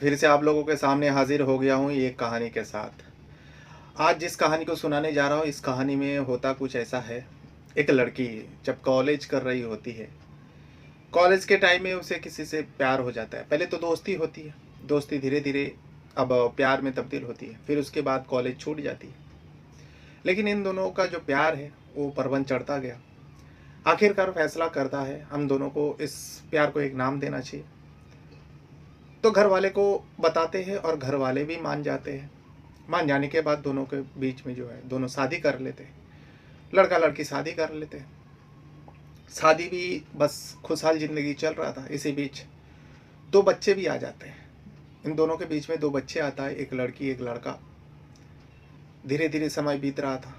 फिर से आप लोगों के सामने हाजिर हो गया हूँ एक कहानी के साथ। आज जिस कहानी को सुनाने जा रहा हूँ, इस कहानी में होता कुछ ऐसा है। एक लड़की जब कॉलेज कर रही होती है, कॉलेज के टाइम में उसे किसी से प्यार हो जाता है। पहले तो दोस्ती होती है, दोस्ती धीरे धीरे अब प्यार में तब्दील होती है, फिर उसके बाद कॉलेज छूट जाती है। लेकिन इन दोनों का जो प्यार है वो परवन चढ़ता गया। आखिरकार फैसला करता है हम दोनों को इस प्यार को एक नाम देना चाहिए। तो घर वाले को बताते हैं और घर वाले भी मान जाते हैं। मान जाने के बाद दोनों के बीच में जो है दोनों शादी कर लेते हैं। लड़का लड़की शादी कर लेते हैं। शादी भी बस खुशहाल जिंदगी चल रहा था। इसी बीच दो बच्चे भी आ जाते हैं। इन दोनों के बीच में दो बच्चे आता है, एक लड़की एक लड़का। धीरे धीरे समय बीत रहा था,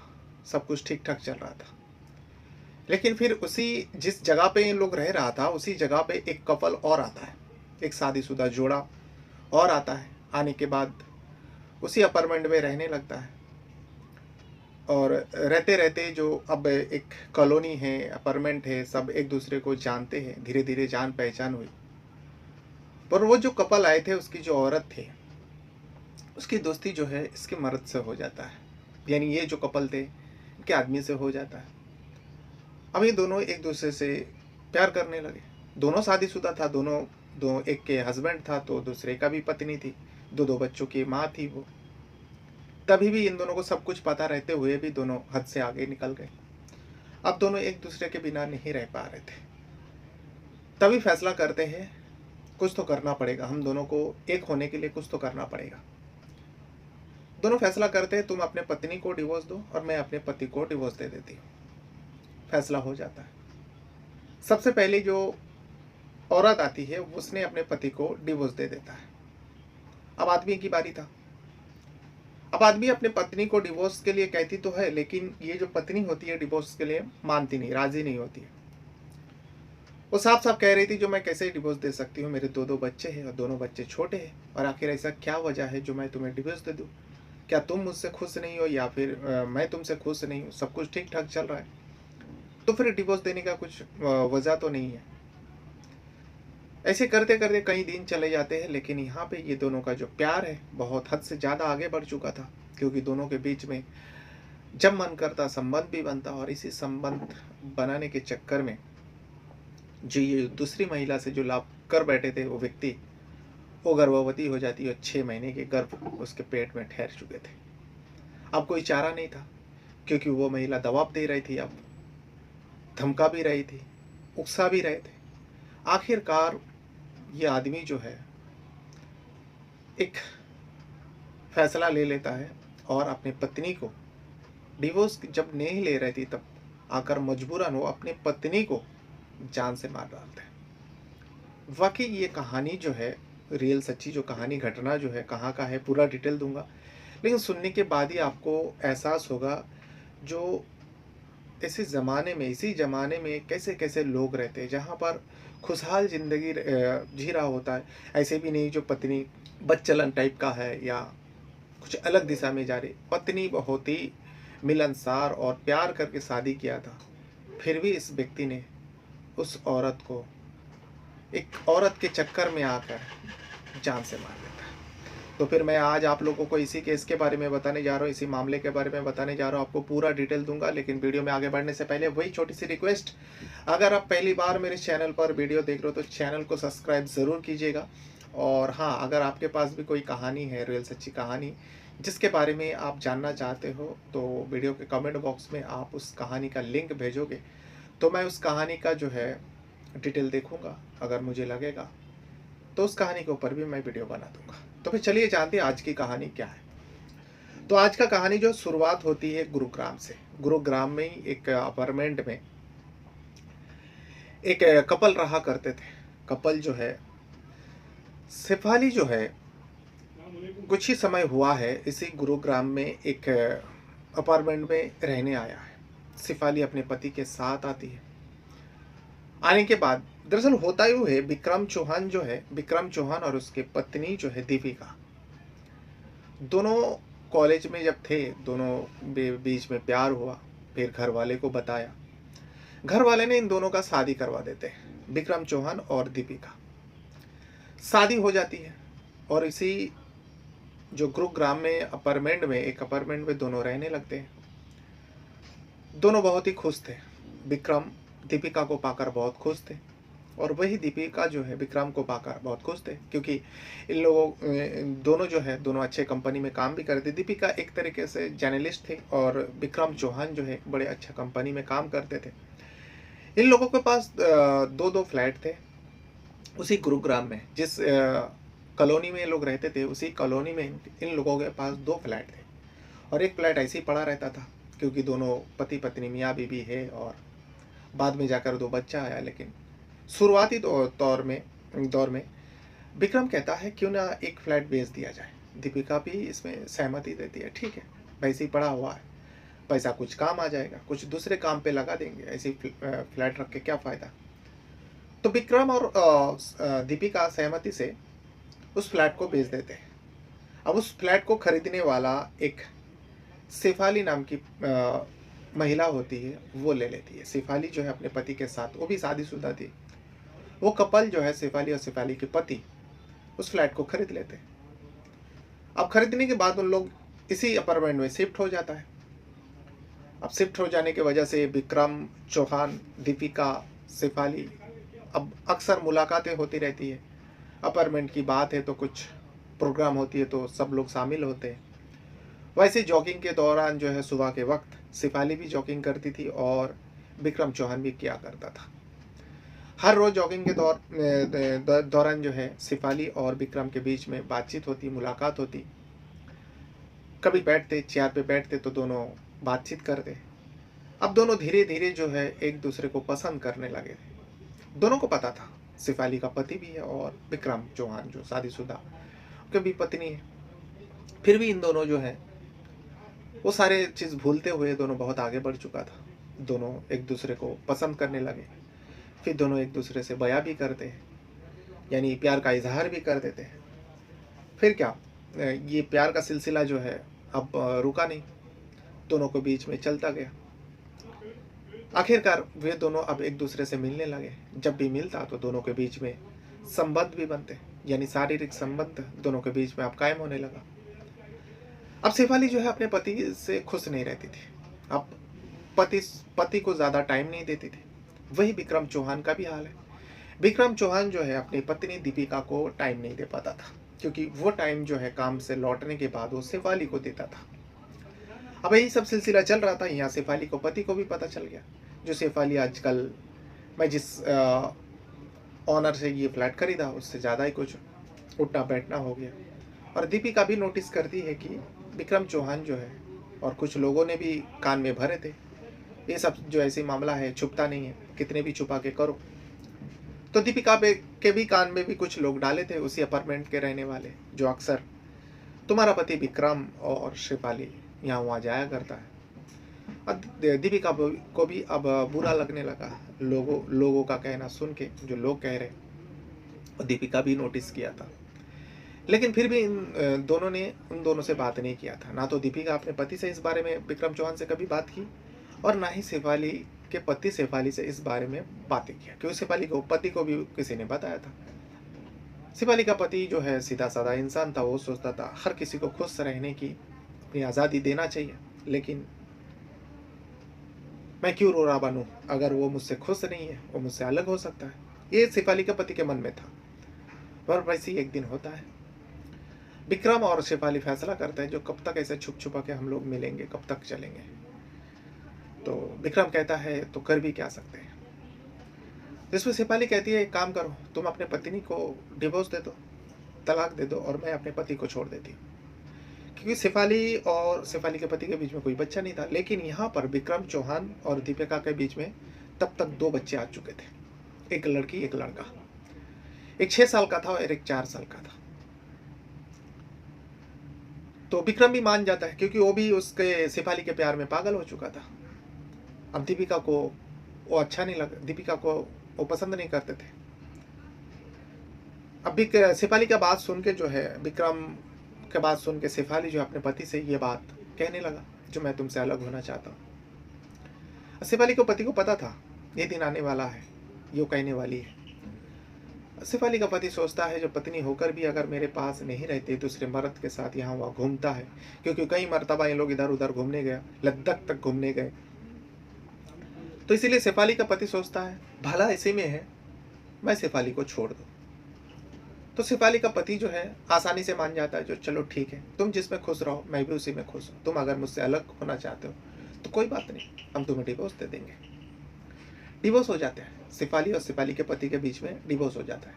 सब कुछ ठीक ठाक चल रहा था। लेकिन फिर उसी जिस जगह पे इन लोग रह रहा था, उसी जगह पे एक कपल और आता है, एक शादीशुदा जोड़ा और आता है। आने के बाद उसी अपार्टमेंट में रहने लगता है। और रहते रहते जो अब एक कॉलोनी है, अपार्टमेंट है, सब एक दूसरे को जानते हैं। धीरे धीरे जान पहचान हुई। पर वो जो कपल आए थे, उसकी जो औरत थी, उसकी दोस्ती जो है इसके मर्द से हो जाता है। यानी ये जो कपल थे, इनके आदमी से हो जाता है। अब ये दोनों एक दूसरे से प्यार करने लगे। दोनों शादीशुदा था, दोनों दो एक के हस्बैंड था तो दूसरे का भी पत्नी थी। दो दो बच्चों की माँ थी वो। तभी भी इन दोनों को सब कुछ पता रहते हुए भी दोनों हद से आगे निकल गए। अब दोनों एक दूसरे के बिना नहीं रह पा रहे थे। तभी फैसला करते हैं कुछ तो करना पड़ेगा, हम दोनों को एक होने के लिए कुछ तो करना पड़ेगा। दोनों फैसला करते हैं, तुम अपने पत्नी को डिवोर्स दो और मैं अपने पति को डिवोर्स दे देती हूँ। फैसला हो जाता है। सबसे पहले जो औरत आती है उसने अपने पति को डिवोर्स दे देता है। अब आदमी की बारी था। अब आदमी अपने पत्नी को डिवोर्स के लिए कहती तो है, लेकिन ये जो पत्नी होती है डिवोर्स के लिए मानती नहीं, राजी नहीं होती है। वो साफ साफ कह रही थी जो मैं कैसे डिवोर्स दे सकती हूँ, मेरे दो दो बच्चे हैं और दोनों बच्चे छोटे हैं, और आखिर ऐसा क्या वजह है जो मैं तुम्हें डिवोर्स दे दूँ? क्या तुम मुझसे खुश नहीं हो या फिर मैं तुमसे खुश नहीं हूँ? सब कुछ ठीक ठाक चल रहा है, तो फिर डिवोर्स देने का कुछ वजह तो नहीं है। ऐसे करते करते कई दिन चले जाते हैं। लेकिन यहाँ पे ये दोनों का जो प्यार है बहुत हद से ज़्यादा आगे बढ़ चुका था, क्योंकि दोनों के बीच में जब मन करता संबंध भी बनता, और इसी संबंध बनाने के चक्कर में जो ये दूसरी महिला से जो लाभ कर बैठे थे वो व्यक्ति, वो गर्भवती हो जाती है। 6 महीने के गर्भ उसके पेट में ठहर चुके थे। अब कोई चारा नहीं था, क्योंकि वो महिला दबाव दे रही थी, अब धमका भी रही थी, उकसा भी रहे थे। आखिरकार ये आदमी जो है एक फैसला ले लेता है और अपनी पत्नी को डिवोर्स जब नहीं ले रही थी, तब आकर मजबूरन वो अपनी पत्नी को जान से मार डालते हैं। वाकई ये कहानी जो है रियल सच्ची जो कहानी घटना जो है कहाँ का है, पूरा डिटेल दूंगा, लेकिन सुनने के बाद ही आपको एहसास होगा जो ऐसे ज़माने में, इसी ज़माने में कैसे कैसे लोग रहते हैं जहाँ पर खुशहाल ज़िंदगी जी रहा होता है। ऐसे भी नहीं जो पत्नी बदचलन टाइप का है या कुछ अलग दिशा में जा रही। पत्नी बहुत ही मिलनसार और प्यार करके शादी किया था, फिर भी इस व्यक्ति ने उस औरत को एक औरत के चक्कर में आकर जान से मार देता है। तो फिर मैं आज आप लोगों को इसी केस के बारे में बताने जा रहा हूँ, इसी मामले के बारे में बताने जा रहा हूँ। आपको पूरा डिटेल दूंगा, लेकिन वीडियो में आगे बढ़ने से पहले वही छोटी सी रिक्वेस्ट, अगर आप पहली बार मेरे चैनल पर वीडियो देख रहे हो तो चैनल को सब्सक्राइब ज़रूर कीजिएगा। और हाँ, अगर आपके पास भी कोई कहानी है, रियल सच्ची कहानी जिसके बारे में आप जानना चाहते हो, तो वीडियो के कमेंट बॉक्स में आप उस कहानी का लिंक भेजोगे तो मैं उस कहानी का जो है डिटेल देखूंगा। अगर मुझे लगेगा तो उस कहानी के ऊपर भी मैं वीडियो बना दूंगा। तो फिर चलिए जानते हैं आज की कहानी क्या है। तो आज का कहानी जो शुरुआत होती है गुरुग्राम से। गुरुग्राम में ही एक अपार्टमेंट में एक कपल रहा करते थे। कपल जो है शेफाली जो है कुछ ही समय हुआ है इसी गुरुग्राम में एक अपार्टमेंट में रहने आया है। शेफाली अपने पति के साथ आती है। आने के बाद दरअसल होता यूँ है, विक्रम चौहान जो है, विक्रम चौहान और उसके पत्नी जो है दीपिका, दोनों कॉलेज में जब थे, दोनों बीच में प्यार हुआ। फिर घर वाले को बताया, घर वाले ने इन दोनों का शादी करवा देते हैं, विक्रम चौहान और दीपिका। शादी हो जाती है। और इसी जो गुरुग्राम में एक अपार्टमेंट में दोनों रहने लगते हैं। दोनों बहुत ही खुश थे। विक्रम दीपिका को पाकर बहुत खुश थे और वही दीपिका जो है विक्रम को पाकर बहुत खुश थे, क्योंकि इन लोगों दोनों जो है दोनों अच्छे कंपनी में काम भी करते। दीपिका एक तरीके से जर्नलिस्ट थी और विक्रम चौहान जो है बड़े अच्छा कंपनी में काम करते थे। इन लोगों के पास दो दो फ्लैट थे उसी गुरुग्राम में। जिस कॉलोनी में ये लोग रहते थे उसी कॉलोनी में इन लोगों के पास दो फ्लैट थे और एक फ्लैट ऐसे ही पड़ा रहता था, क्योंकि दोनों पति पत्नी मियाँ बीवी है और बाद में जाकर दो बच्चा आया। लेकिन शुरुआती दौर में विक्रम कहता है क्यों ना एक फ्लैट बेच दिया जाए। दीपिका भी इसमें सहमति देती है, ठीक है वैसे ही पड़ा हुआ है, पैसा कुछ काम आ जाएगा, कुछ दूसरे काम पे लगा देंगे, ऐसे ही फ्लैट रख के क्या फ़ायदा। तो विक्रम और दीपिका सहमति से उस फ्लैट को बेच देते हैं। अब उस फ्लैट को खरीदने वाला एक शेफाली नाम की महिला होती है, वो ले लेती है। शेफाली जो है अपने पति के साथ, वो भी शादीशुदा थी, वो कपल जो है शेफाली और शेफाली के पति उस फ्लैट को खरीद लेते हैं। अब खरीदने के बाद उन लोग इसी अपार्टमेंट में शिफ्ट हो जाता है। अब शिफ्ट हो जाने की वजह से विक्रम चौहान, दीपिका, शेफाली, अब अक्सर मुलाकातें होती रहती है। अपार्टमेंट की बात है तो कुछ प्रोग्राम होती है तो सब लोग शामिल होते हैं। वैसे जॉगिंग के दौरान जो है सुबह के वक्त शेफाली भी जॉगिंग करती थी और विक्रम चौहान भी किया करता था। हर रोज़ जॉगिंग के दौरान जो है शेफाली और विक्रम के बीच में बातचीत होती, मुलाकात होती। कभी बैठते चेयर पे बैठते तो दोनों बातचीत करते। अब दोनों धीरे धीरे जो है एक दूसरे को पसंद करने लगे थे। दोनों को पता था शेफाली का पति भी है और विक्रम चौहान जो शादीशुदा उनकी भी पत्नी है। फिर भी इन दोनों जो है वो सारे चीज़ भूलते हुए दोनों बहुत आगे बढ़ चुका था। दोनों एक दूसरे को पसंद करने लगे। फिर दोनों एक दूसरे से बयां भी करते हैं, यानी प्यार का इजहार भी कर देते हैं। फिर क्या, ये प्यार का सिलसिला जो है अब रुका नहीं, दोनों के बीच में चलता गया। आखिरकार वे दोनों अब एक दूसरे से मिलने लगे। जब भी मिलता तो दोनों के बीच में संबंध भी बनते, यानी शारीरिक संबंध दोनों के बीच में अब कायम होने लगा। अब शेफाली जो है अपने पति से खुश नहीं रहती थी। अब पति को ज़्यादा टाइम नहीं देती थी। वही विक्रम चौहान का भी हाल है। विक्रम चौहान जो है अपनी पत्नी दीपिका को टाइम नहीं दे पाता था, क्योंकि वो टाइम जो है काम से लौटने के बाद वो शेफाली को देता था। अब यही सब सिलसिला चल रहा था। यहाँ शेफाली को पति को भी पता चल गया। जो शेफाली आजकल, मैं जिस ऑनर से ये फ्लैट खरीदा उससे ज़्यादा ही कुछ उठना बैठना हो गया। और दीपिका भी नोटिस करती है कि विक्रम चौहान जो है, और कुछ लोगों ने भी कान में भरे थे, ये सब जो ऐसे मामला है छुपता नहीं है, कितने भी छुपा के करो। तो दीपिका के भी कान में भी कुछ लोग डाले थे उसी अपार्टमेंट के रहने वाले, जो अक्सर तुम्हारा पति विक्रम और शेफाली यहाँ वहाँ जाया करता है। अब दीपिका को भी अब बुरा लगने लगा लोगों का कहना सुन के, जो लोग कह रहे। और दीपिका भी नोटिस किया था, लेकिन फिर भी उन दोनों से बात नहीं किया था। ना तो दीपिका अपने पति से इस बारे में विक्रम चौहान से कभी बात की, और ना ही शेफाली के पति शेफाली से इस बारे में बातें किया, क्योंकि शेफाली को पति को भी किसी ने बताया था। शेफाली का पति जो है सीधा साधा इंसान था। वो सोचता था हर किसी को खुश रहने की अपनी आज़ादी देना चाहिए, लेकिन मैं क्यों रोड़ा बनूं, अगर वो मुझसे खुश नहीं है वो मुझसे अलग हो सकता है। ये शेफाली के पति के मन में था। पर वैसे ही एक दिन होता है, विक्रम और शेफाली फैसला करते हैं जो कब तक ऐसे छुप छुपा के हम लोग मिलेंगे, कब तक चलेंगे। तो विक्रम कहता है तो कर भी क्या सकते हैं। जिसमें शेफाली कहती है एक काम करो, तुम अपने पत्नी को डिवोर्स दे दो, तलाक दे दो, और मैं अपने पति को छोड़ देती हूँ। क्योंकि शेफाली और शेफाली के पति के बीच में कोई बच्चा नहीं था। लेकिन यहाँ पर विक्रम चौहान और दीपिका के बीच में तब तक दो बच्चे आ चुके थे, एक लड़की एक लड़का। एक 6 साल का था और एक 4 साल का था। तो विक्रम भी मान जाता है, क्योंकि वो भी उसके शेफाली के प्यार में पागल हो चुका था। अब दीपिका को वो अच्छा नहीं लगा, दीपिका को वो पसंद नहीं करते थे। अब भी शेफाली का बात सुन के जो है, विक्रम के बात सुन के शेफाली जो अपने पति से ये बात कहने लगा, जो मैं तुमसे अलग होना चाहता हूँ। शेफाली को पति को पता था ये दिन आने वाला है, ये कहने वाली है। शेफाली का पति सोचता है जो पत्नी होकर भी अगर मेरे पास नहीं रहती, दूसरे मर्द के साथ यहाँ वहाँ घूमता है, क्योंकि कई मर्तबा ये लोग इधर उधर घूमने गया, लद्दाख तक घूमने गए। तो इसीलिए शेफाली का पति सोचता है भला इसी में है, मैं शेफाली को छोड़ दूँ। तो शेफाली का पति जो है आसानी से मान जाता है, जो चलो ठीक है, तुम जिसमें खुश रहो मैं भी उसी में खुश हूँ, तुम अगर मुझसे अलग होना चाहते हो तो कोई बात नहीं, हम तुम्हें डिवोर्स दे देंगे। डिवोर्स हो जाते हैं, शेफाली और शेफाली के पति के बीच में डिवोर्स हो जाता है।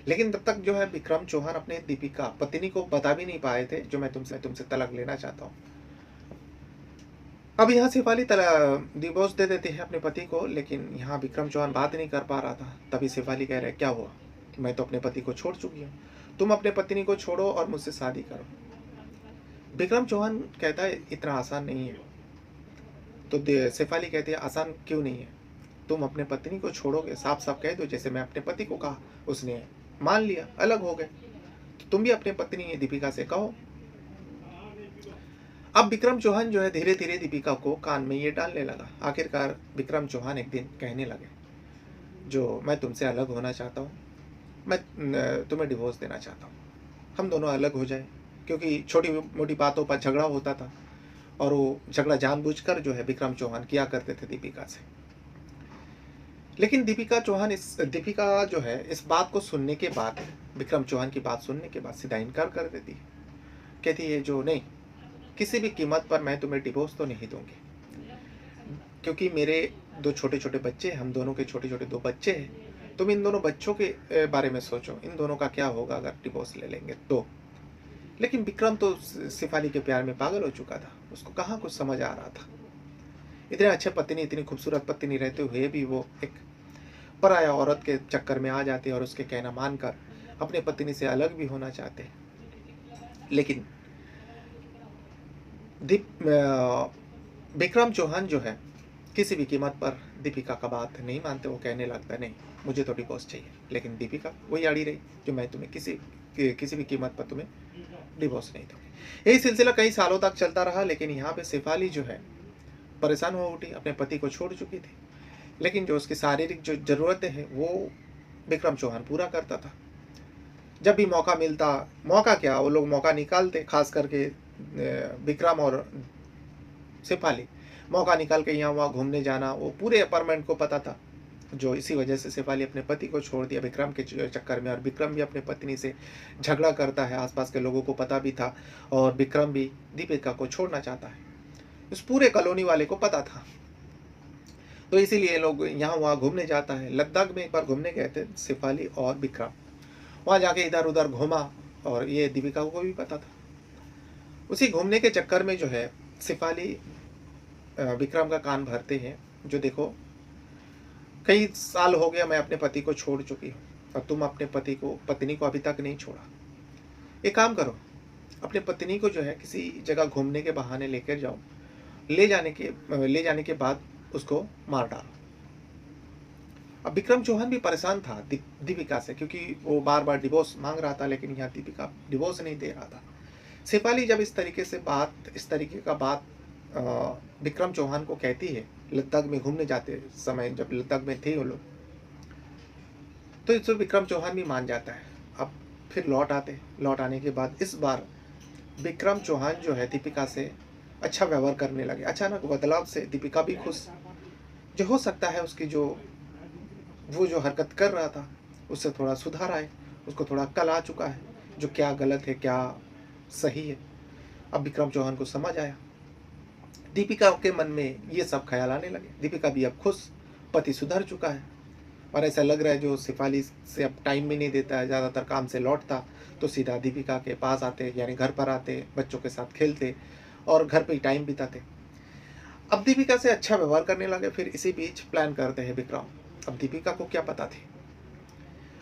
लेकिन तब तक जो है विक्रम चौहान अपने दीपिका पत्नी को बता भी नहीं पाए थे जो मैं तुमसे तुमसे तलाक लेना चाहता हूँ। अब यहाँ शेफाली डिवोर्स दे देती है अपने पति को, लेकिन यहाँ विक्रम चौहान बात नहीं कर पा रहा था। तभी शेफाली कह रहे क्या हुआ, मैं तो अपने पति को छोड़ चुकी हूँ, तुम अपने पत्नी को छोड़ो और मुझसे शादी करो। विक्रम चौहान कहता है इतना आसान नहीं है। तो शेफाली कहती है आसान क्यों नहीं है, तुम अपने पत्नी को छोड़ोगे, साफ साफ कह दो जैसे मैं अपने पति को कहा, उसने मान लिया, अलग हो गए, तो तुम भी अपने पत्नी दीपिका से कहो। अब विक्रम चौहान जो है धीरे धीरे दीपिका को कान में ये डालने लगा। आखिरकार विक्रम चौहान एक दिन कहने लगे जो मैं तुमसे अलग होना चाहता हूँ, मैं तुम्हें डिवोर्स देना चाहता हूँ, हम दोनों अलग हो जाए। क्योंकि छोटी मोटी बातों पर झगड़ा होता था और वो झगड़ा जानबूझकर जो है विक्रम चौहान किया करते थे दीपिका से। लेकिन दीपिका जो है इस बात को सुनने के बाद, विक्रम चौहान की बात सुनने के बाद सीधा इनकार कर देती है। कहती है जो नहीं, किसी भी कीमत पर मैं तुम्हें डिवोर्स तो नहीं दूंगी, क्योंकि मेरे दो छोटे छोटे बच्चे, हम दोनों के छोटे छोटे दो बच्चे हैं, तुम इन दोनों बच्चों के बारे में सोचो, इन दोनों का क्या होगा अगर डिवोर्स ले लेंगे तो। लेकिन विक्रम तो शेफाली के प्यार में पागल हो चुका था, उसको कहाँ कुछ समझ आ रहा था। इतने अच्छे पत्नी, इतनी खूबसूरत पत्नी रहते हुए भी वो एक पराया औरत के चक्कर में आ जाते और उसके कहना मानकर अपने पत्नी से अलग भी होना चाहते। लेकिन विक्रम चौहान जो है किसी भी कीमत पर दीपिका का बात नहीं मानते। वो कहने लगता नहीं मुझे तो डिवोर्स चाहिए, लेकिन दीपिका वही अड़ी रही जो मैं तुम्हें किसी भी कीमत पर तुम्हें डिवोर्स नहीं दूंगी। यही सिलसिला कई सालों तक चलता रहा। लेकिन यहाँ पे शेफाली जो है परेशान हो उठी, अपने पति को छोड़ चुकी थी, लेकिन जो उसकी शारीरिक जो ज़रूरतें हैं वो विक्रम चौहान पूरा करता था। जब भी मौका मिलता, मौका क्या वो लोग मौका निकालते, खास करके विक्रम और शेफाली मौका निकाल के यहाँ वहाँ घूमने जाना, वो पूरे अपार्टमेंट को पता था। जो इसी वजह से शेफाली अपने पति को छोड़ दिया विक्रम के चक्कर में, और विक्रम भी अपने पत्नी से झगड़ा करता है, आसपास के लोगों को पता भी था, और विक्रम भी दीपिका को छोड़ना चाहता है, इस पूरे कॉलोनी वाले को पता था। तो इसीलिए लोग यहाँ वहाँ घूमने जाता है। लद्दाख में एक बार घूमने गए थे शेफाली और विक्रम, वहाँ जाके इधर उधर घूमा और ये दीपिका को भी पता था। उसी घूमने के चक्कर में जो है शेफाली विक्रम का कान भरते हैं, जो देखो कई साल हो गया मैं अपने पति को छोड़ चुकी हूँ और तुम अपने पत्नी को अभी तक नहीं छोड़ा। एक काम करो, अपने पत्नी को जो है किसी जगह घूमने के बहाने लेकर जाओ, ले जाने के बाद उसको मार डालो। अब विक्रम चौहान भी परेशान था दीपिका से, क्योंकि वो बार बार डिवोर्स मांग रहा था, लेकिन यहाँ दीपिका डिवोर्स नहीं दे रहा था। शेफाली जब इस तरीके का बात विक्रम चौहान को कहती है, लद्दाख में घूमने जाते समय जब लद्दाख में थे वो लोग, तो इससे विक्रम चौहान भी मान जाता है। अब फिर लौट आने के बाद इस बार विक्रम चौहान जो है दीपिका से अच्छा व्यवहार करने लगे। अचानक बदलाव से दीपिका भी खुश, जो हो सकता है उसकी वो जो हरकत कर रहा था उससे थोड़ा सुधार आए, उसको थोड़ा अक्ल आ चुका है जो क्या गलत है क्या सही है। अब विक्रम चौहान को समझ आया। दीपिका के मन में ये सब ख्याल आने लगे। दीपिका भी अब खुश, पति सुधर चुका है, और ऐसा लग रहा है जो शेफाली से अब टाइम भी नहीं देता है, ज़्यादातर काम से लौटता तो सीधा दीपिका के पास आते, यानी घर पर आते, बच्चों के साथ खेलते और घर पे ही टाइम बिताते। अब दीपिका से अच्छा व्यवहार करने लगे। फिर इसी बीच प्लान करते हैं विक्रम। अब दीपिका को क्या पता थी,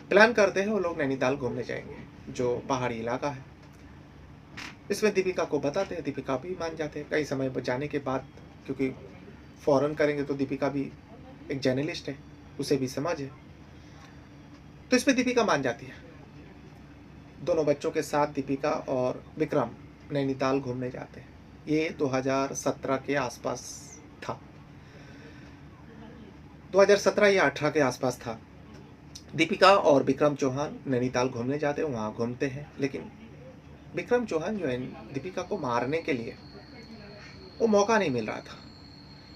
प्लान करते हैं वो लोग नैनीताल घूमने जाएंगे, जो पहाड़ी इलाका है। इसमें दीपिका को बताते हैं, दीपिका भी मान जाते हैं। कई समय जाने के बाद, क्योंकि फॉरेन करेंगे तो दीपिका भी एक जर्नलिस्ट है, उसे भी समझ है, तो इसमें दीपिका मान जाती है। दोनों बच्चों के साथ दीपिका और विक्रम नैनीताल घूमने जाते हैं। ये 2017 के आसपास था, 2017 या 18 के आसपास था। दीपिका और विक्रम चौहान नैनीताल घूमने जाते हैं, वहाँ घूमते हैं, लेकिन विक्रम चौहान जो है दीपिका को मारने के लिए वो मौका नहीं मिल रहा था।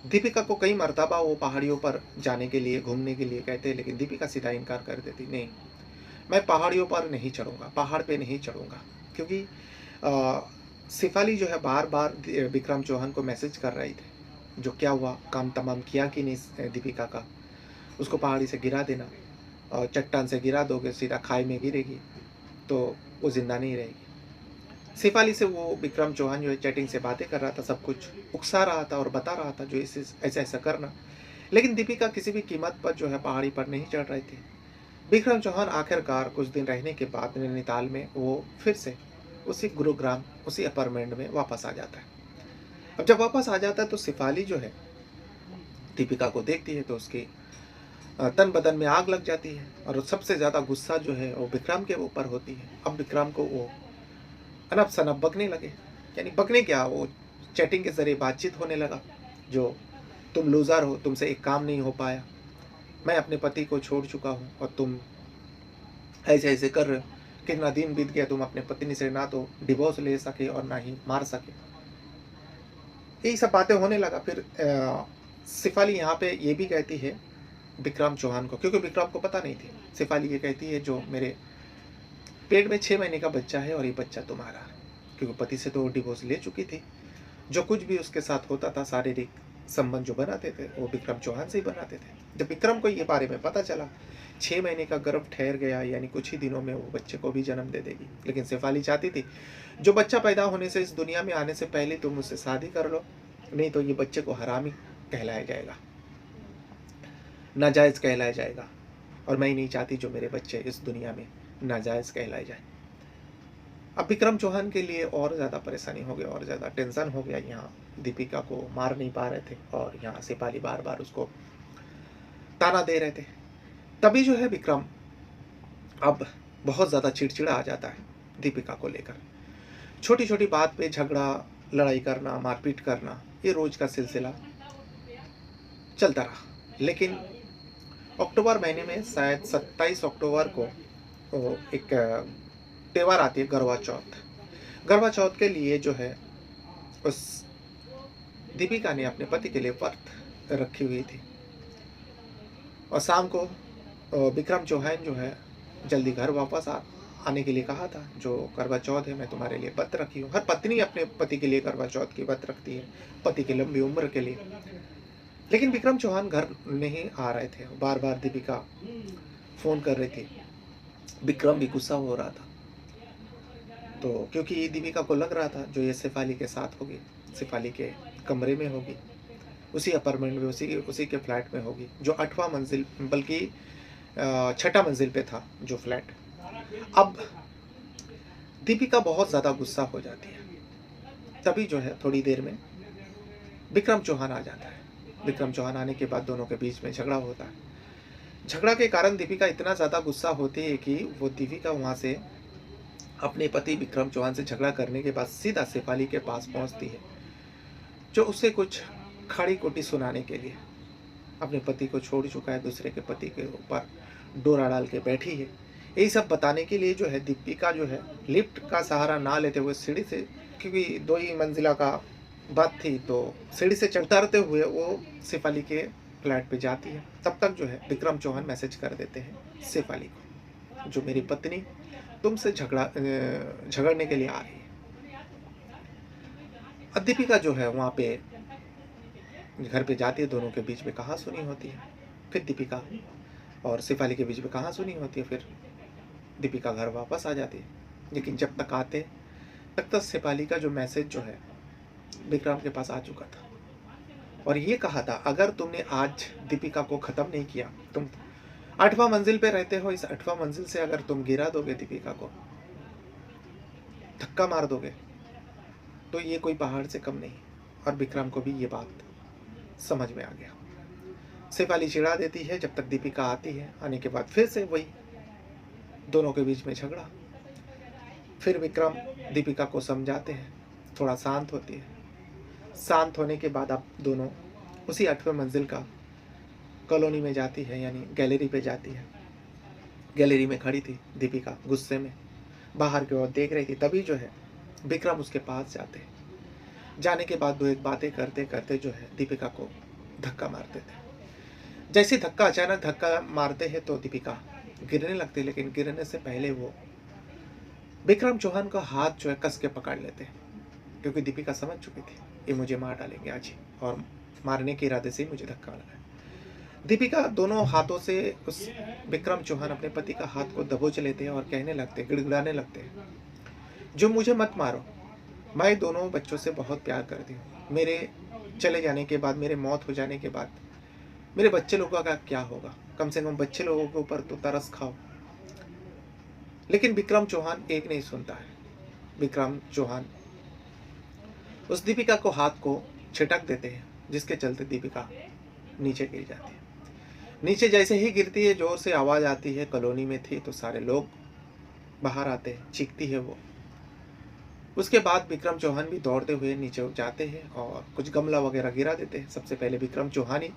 दीपिका को कई मर्तबा वो पहाड़ियों पर जाने के लिए, घूमने के लिए कहते हैं, लेकिन दीपिका सीधा इनकार कर देती, नहीं, मैं पहाड़ियों पर नहीं चढ़ूँगा, पहाड़ पे नहीं चढ़ूँगा। क्योंकि शेफाली जो है बार-बार विक्रम चौहान को मैसेज कर रही थी, जो क्या हुआ, काम तमाम किया कि नहीं दीपिका का? उसको पहाड़ी से गिरा देना, और चट्टान से गिरा दोगे सीधा खाई में गिरेगी, तो वो ज़िंदा नहीं रहेगी। शेफाली से वो विक्रम चौहान जो है चैटिंग से बातें कर रहा था, सब कुछ उकसा रहा था और बता रहा था जो इस ऐसा-ऐसा करना। लेकिन दीपिका किसी भी कीमत पर जो है पहाड़ी पर नहीं चढ़ रही थी। विक्रम चौहान आखिरकार कुछ दिन रहने के बाद नैनीताल में वो फिर से उसी गुरुग्राम, उसी अपार्टमेंट में वापस आ जाता है। अब जब वापस आ जाता है तो शेफाली जो है दीपिका को देखती है तो उसकी तन बदन में आग लग जाती है, और सबसे ज़्यादा गुस्सा जो है वो विक्रम के ऊपर होती है। अब विक्रम को वो अनब शनब बकने लगे, यानी बकने क्या, वो चैटिंग के ज़रिए बातचीत होने लगा, जो तुम लूज़र हो, तुमसे एक काम नहीं हो पाया, मैं अपने पति को छोड़ चुका हूँ और तुम ऐसे-ऐसे कर रहे हो, कितना दिन बीत गया, तुम अपने पत्नी से ना तो डिवोर्स ले सके और ना ही मार सके। यही सब बातें होने लगा। फिर शेफाली यहाँ पे ये भी कहती है विक्रम चौहान को, क्योंकि विक्रम को पता नहीं थी, शेफाली ये कहती है जो मेरे पेट में 6 महीने का बच्चा है और ये बच्चा तुम्हारा है। क्योंकि पति से तो वो डिवोर्स ले चुकी थी। जो कुछ भी उसके साथ होता था, शारीरिक संबंध जो बनाते थे, वो विक्रम चौहान से ही बनाते थे। जब विक्रम को ये बारे में पता चला, 6 महीने का गर्भ ठहर गया, यानी कुछ ही दिनों में वो बच्चे को भी जन्म दे देगी। लेकिन शेफाली चाहती थी, जो बच्चा पैदा होने से, इस दुनिया में आने से पहले तुम मुझसे शादी कर लो, नहीं तो ये बच्चे को हरामी कहलाया जाएगा, नाजायज़ कहलाया जाएगा, और मैं ही नहीं चाहती जो मेरे बच्चे इस दुनिया में नाजायज़ कहलाए जाए। अब विक्रम चौहान के लिए और ज़्यादा परेशानी हो गया और ज़्यादा टेंशन हो गया। यहाँ दीपिका को मार नहीं पा रहे थे और यहाँ शेफाली बार-बार उसको ताना दे रहे थे। तभी जो है विक्रम अब बहुत ज़्यादा चिड़चिड़ा आ जाता है दीपिका को लेकर। छोटी-छोटी बात पे झगड़ा, लड़ाई करना, मारपीट करना, ये रोज़ का सिलसिला चलता रहा। लेकिन अक्टूबर महीने में शायद 27 अक्टूबर को वो एक त्योहार आती है, करवा चौथ। करवा चौथ के लिए जो है उस दीपिका ने अपने पति के लिए व्रत रखी हुई थी, और शाम को विक्रम चौहान जो है जल्दी घर वापस आने के लिए कहा था, जो करवा चौथ है मैं तुम्हारे लिए व्रत रखी हूँ। हर पत्नी अपने पति के लिए करवा चौथ की व्रत रखती है, पति की लंबी उम्र के लिए। लेकिन विक्रम चौहान घर नहीं आ रहे थे, बार बार दीपिका फ़ोन कर रही थी। विक्रम भी गुस्सा हो रहा था, तो क्योंकि दीपिका को लग रहा था जो ये शेफाली के साथ होगी, शेफाली के कमरे में होगी, उसी अपार्टमेंट में, उसी के फ्लैट में होगी, जो 8वां मंजिल, बल्कि 6ठा मंजिल पे था जो फ्लैट। अब दीपिका बहुत ज़्यादा गुस्सा हो जाती है। तभी जो है थोड़ी देर में विक्रम चौहान आ जाता है। विक्रम चौहान आने के बाद दोनों के बीच में झगड़ा होता है। झगड़ा के कारण दीपिका इतना ज़्यादा गुस्सा होती है कि वो दीपिका वहाँ से अपने पति विक्रम चौहान से झगड़ा करने के बाद सीधा शेफाली के पास पहुँचती है, जो उससे कुछ खड़ी-खोटी सुनाने के लिए। अपने पति को छोड़ चुका है, दूसरे के पति के ऊपर डोरा डाल के बैठी है। यही सब बताने के लिए जो है दीपिका जो है लिफ्ट का सहारा ना लेते हुए सीढ़ी से, क्योंकि 2 ही मंजिला का बात थी, तो सीढ़ी से उतरते हुए वो शेफाली के फ्लैट पे जाती है। तब तक जो है विक्रम चौहान मैसेज कर देते हैं शेफाली को, जो मेरी पत्नी तुमसे झगड़ने के लिए आ रही है। अब दीपिका जो है वहाँ पे घर पे जाती है, दोनों के बीच में कहा-सुनी होती है। फिर दीपिका और शेफाली के बीच में कहा-सुनी होती है, फिर दीपिका घर वापस आ जाती है। लेकिन जब तक आते, तब तक शेफाली का जो मैसेज जो है विक्रम के पास आ चुका था, और ये कहा था, अगर तुमने आज दीपिका को ख़त्म नहीं किया, तुम 8वां मंजिल पे रहते हो, इस 8वां मंजिल से अगर तुम गिरा दोगे दीपिका को, धक्का मार दोगे, तो ये कोई पहाड़ से कम नहीं। और विक्रम को भी ये बात समझ में आ गया। शेफाली चिढ़ा देती है, जब तक दीपिका आती है। आने के बाद फिर से वही दोनों के बीच में झगड़ा। फिर विक्रम दीपिका को समझाते हैं, थोड़ा शांत होती है। शांत होने के बाद अब दोनों उसी 8वें मंजिल का कॉलोनी में जाती है, यानी गैलरी पे जाती है। गैलरी में खड़ी थी दीपिका गुस्से में, बाहर की ओर देख रही थी। तभी जो है विक्रम उसके पास जाते हैं। जाने के बाद दो एक बातें करते करते जो है दीपिका को धक्का मार देते हैं। जैसे ही अचानक धक्का मारते हैं तो दीपिका गिरने लगती है, लेकिन गिरने से पहले वो विक्रम चौहान का हाथ जो है कस के पकड़ लेते हैं, क्योंकि दीपिका समझ चुकी थी ये मुझे मार डालेंगे आज ही, और मारने के इरादे से ही मुझे धक्का लगा। दीपिका दोनों हाथों से उस विक्रम चौहान अपने पति का हाथ को दबोच लेते हैं और कहने लगते हैं, गिड़गिड़ाने लगते हैं, जो मुझे मत मारो, मैं दोनों बच्चों से बहुत प्यार करती हूँ। मेरे चले जाने के बाद, मेरे मौत हो जाने के बाद मेरे बच्चे लोगों का क्या होगा? कम से कम बच्चे लोगों के ऊपर तो तरस खाओ। लेकिन विक्रम चौहान एक नहीं सुनता है। विक्रम चौहान उस दीपिका को हाथ को छिटक देते हैं, जिसके चलते दीपिका नीचे गिर जाती है। नीचे जैसे ही गिरती है, जोर से आवाज़ आती है। कॉलोनी में थी तो सारे लोग बाहर आते हैं, चीखती है वो। उसके बाद विक्रम चौहान भी दौड़ते हुए नीचे जाते हैं और कुछ गमला वगैरह गिरा देते हैं। सबसे पहले विक्रम चौहान ही,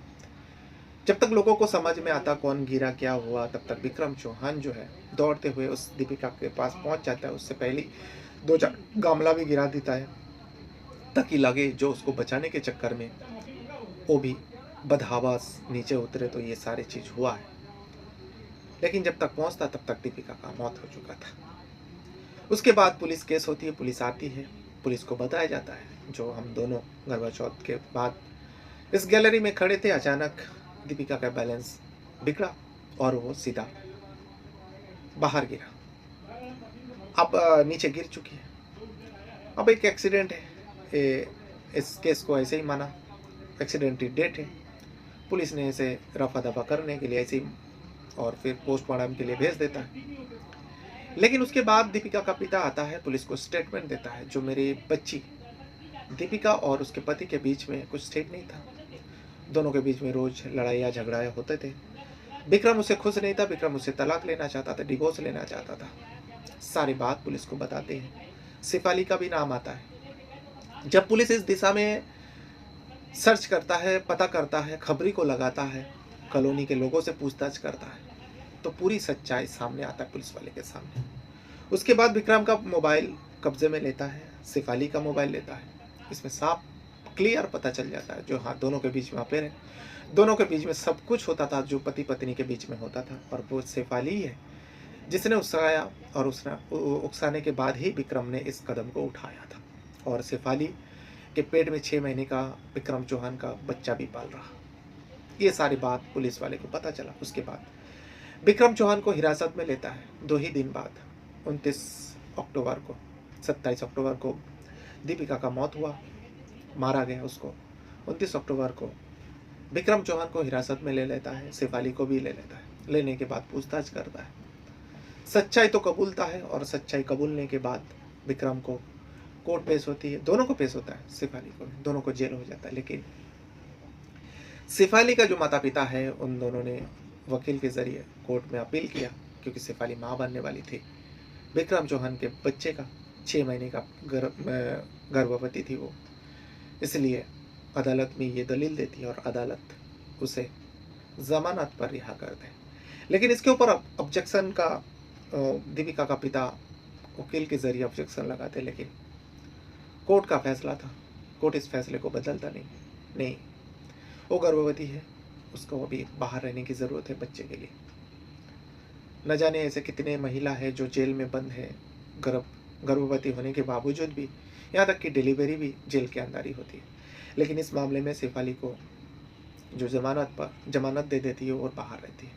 जब तक लोगों को समझ में आता कौन गिरा क्या हुआ, तब तक विक्रम चौहान जो है दौड़ते हुए उस दीपिका के पास पहुंच जाता है। उससे पहले दो चार गमला भी गिरा देता है, ताकि लगे जो उसको बचाने के चक्कर में वो भी बदहवास नीचे उतरे, तो ये सारी चीज़ हुआ है। लेकिन जब तक पहुंचता तब तक दीपिका का मौत हो चुका था। उसके बाद पुलिस केस होती है, पुलिस आती है, पुलिस को बताया जाता है जो हम दोनों करवा चौथ के बाद इस गैलरी में खड़े थे। अचानक दीपिका का बैलेंस बिगड़ा और वो सीधा बाहर गिरा। अब नीचे गिर चुकी है। अब एक एक्सीडेंट है, इस केस को ऐसे ही माना एक्सीडेंटली डेथ है। पुलिस ने इसे रफा दफा करने के लिए ऐसे ही और फिर पोस्टमार्टम के लिए भेज देता है। लेकिन उसके बाद दीपिका का पिता आता है, पुलिस को स्टेटमेंट देता है, जो मेरी बच्ची दीपिका और उसके पति के बीच में कुछ ठीक नहीं था। दोनों के बीच में रोज लड़ाइयाँ झगड़ा होते थे। विक्रम उससे खुश नहीं था, विक्रम उससे तलाक लेना चाहता था, डिवोर्स लेना चाहता था। सारी बात पुलिस को बताते हैं। सिपाली का भी नाम आता है। जब पुलिस इस दिशा में सर्च करता है, पता करता है, खबरी को लगाता है, कॉलोनी के लोगों से पूछताछ करता है, तो पूरी सच्चाई सामने आता है पुलिस वाले के सामने। उसके बाद विक्रम का मोबाइल कब्जे में लेता है, सिफाली का मोबाइल लेता है। इसमें साफ क्लियर पता चल जाता है जो हाँ दोनों के बीच में अफेयर है, दोनों के बीच में सब कुछ होता था जो पति पत्नी के बीच में होता था, और वो सिफाली ही है जिसने उकसाया, और उसने उकसाने के बाद ही विक्रम ने इस कदम को उठाया था। और सिफाली के पेट में 6 महीने का विक्रम चौहान का बच्चा भी पाल रहा। ये सारी बात पुलिस वाले को पता चला। उसके बाद विक्रम चौहान को हिरासत में लेता है। 2 ही दिन बाद 29 अक्टूबर को, 27 अक्टूबर को दीपिका का मौत हुआ, मारा गया उसको। 29 अक्टूबर को विक्रम चौहान को हिरासत में ले लेता है, सिफाली को भी ले लेता है। लेने के बाद पूछताछ करता है, सच्चाई तो कबूलता है, और सच्चाई कबूलने के बाद विक्रम को कोर्ट पेश होती है। दोनों को पेश होता है, सिफाली को भी, दोनों को जेल हो जाता है। लेकिन सिफाली का जो माता पिता है, उन दोनों ने वकील के जरिए कोर्ट में अपील किया, क्योंकि सिफाली माँ बनने वाली थी। विक्रम चौहान के बच्चे का 6 महीने का गर्भवती थी वो, इसलिए अदालत में ये दलील देती है और अदालत उसे जमानत पर रिहा कर दे। लेकिन इसके ऊपर ऑब्जेक्शन का दीपिका का पिता वकील के जरिए ऑब्जेक्शन लगाते, लेकिन कोर्ट का फैसला था, कोर्ट इस फैसले को बदलता नहीं। वो गर्भवती है, उसको अभी बाहर रहने की ज़रूरत है बच्चे के लिए। न जाने ऐसे कितने महिला है जो जेल में बंद है, गर्भवती होने के बावजूद भी, यहाँ तक कि डिलीवरी भी जेल के अंदर ही होती है। लेकिन इस मामले में सिफाली को जो जमानत दे देती है और बाहर रहती है,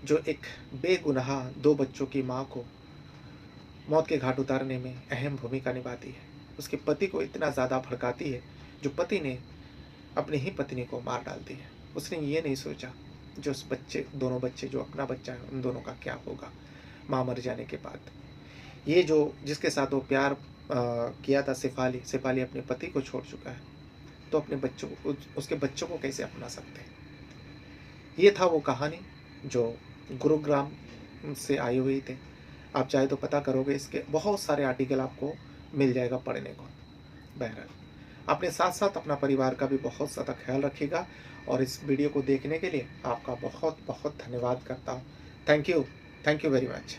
जो एक बेगुनाह 2 बच्चों की माँ को मौत के घाट उतारने में अहम भूमिका निभाती है। उसके पति को इतना ज़्यादा भड़काती है, जो पति ने अपनी ही पत्नी को मार डालती है। उसने ये नहीं सोचा जो उस दोनों बच्चे जो अपना बच्चा है, उन दोनों का क्या होगा माँ मर जाने के बाद। ये जो जिसके साथ वो प्यार किया था सिफाली अपने पति को छोड़ चुका है, तो अपने बच्चों को, उसके बच्चों को कैसे अपना सकते हैं। ये था वो कहानी जो गुरुग्राम से आई हुई थी। आप चाहे तो पता करोगे, इसके बहुत सारे आर्टिकल आपको मिल जाएगा पढ़ने को। बहरहाल अपने साथ साथ अपना परिवार का भी बहुत ज़्यादा ख्याल रखिएगा, और इस वीडियो को देखने के लिए आपका बहुत बहुत धन्यवाद करता हूँ। Thank you. Thank you very much.